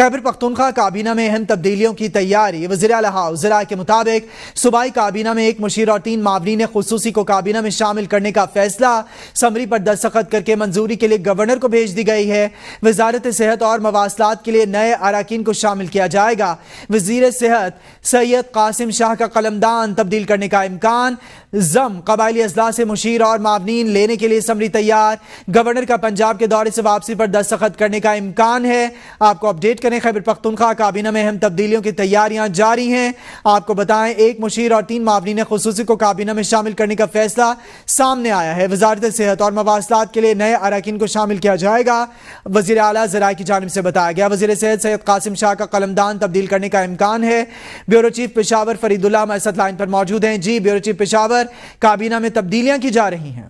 खैबर पख्तूनख्वा काबीना में अहम तब्दीलियों की तैयारी। वज़ीर आला वज़रा के मुताबिक सूबाई काबीना में एक मुशीर और 3 मावनीन खुसूसी को काबीना में शामिल करने का फैसला समरी पर दस्तखत करके मंजूरी के लिए गवर्नर को भेज दी गई है। वजारत सेहत और मवासलात के लिए नए अराकीन को शामिल किया जाएगा। वजीर सेहत सैयद कासिम शाह का कलमदान तब्दील करने का इम्कान। कबायली अजला से मुशीर और मावनीन लेने के लिए समरी तैयार। गवर्नर का पंजाब के दौरे से वापसी पर दस्तखत करने का इम्कान है। आपको अपडेट करें, खैबर पख्तूनख्वा काबीना में अहम तब्दीलियों की तैयारियां जारी हैं। आपको बताएं, एक मुशीर और 3 मावनीन खुसूसी को काबीना में शामिल करने का फैसला सामने आया है। वजारत सेहत और मवासलात के लिए नए अराकीन को शामिल किया जाएगा। वजीर आला ज़राए की जानिब से बताया गया। वजीर सेहत सैयद कासिम शाह का कलमदान तब्दील करने का इम्कान है। ब्यूरो चीफ पेशावर फरीदुल्लाह हमारे साथ लाइन पर मौजूद हैं। जी ब्यूरो चीफ पेशावर, काबीना में तब्दीलियां की जा रही हैं।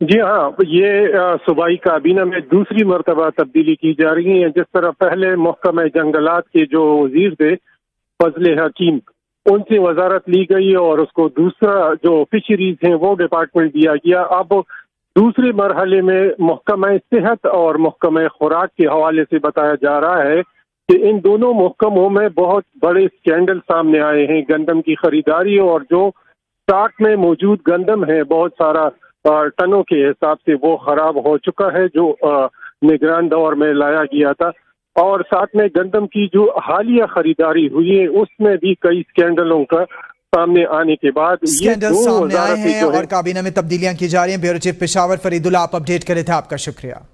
जी हाँ, ये सूबाई काबीना में दूसरी मरतबा तब्दीली की जा रही है। जिस तरह पहले महकमा जंगलात के जो वजीर थे फजल हकीम, उनसे वजारत ली गई और उसको दूसरा जो फिशरीज हैं वो डिपार्टमेंट दिया गया। अब दूसरे मरहले में महकमा सेहत और महकमा खुराक के हवाले से बताया जा रहा है कि इन दोनों महकमों में बहुत बड़े स्कैंडल सामने आए हैं। गंदम की खरीदारी और जो स्टॉक में मौजूद गंदम है बहुत सारा टनों के हिसाब से वो खराब हो चुका है जो निगरान दौर में लाया गया था। और साथ में गंदम की जो हालिया खरीदारी हुई है उसमें भी कई स्कैंडलों का सामने आने के बाद स्कैंडल सामने आए हैं और काबीना में तब्दीलियां की जा रही हैं। ब्यूरो चीफ पेशावर फरीदुल्लाह, आप अपडेट करे थे, आपका शुक्रिया।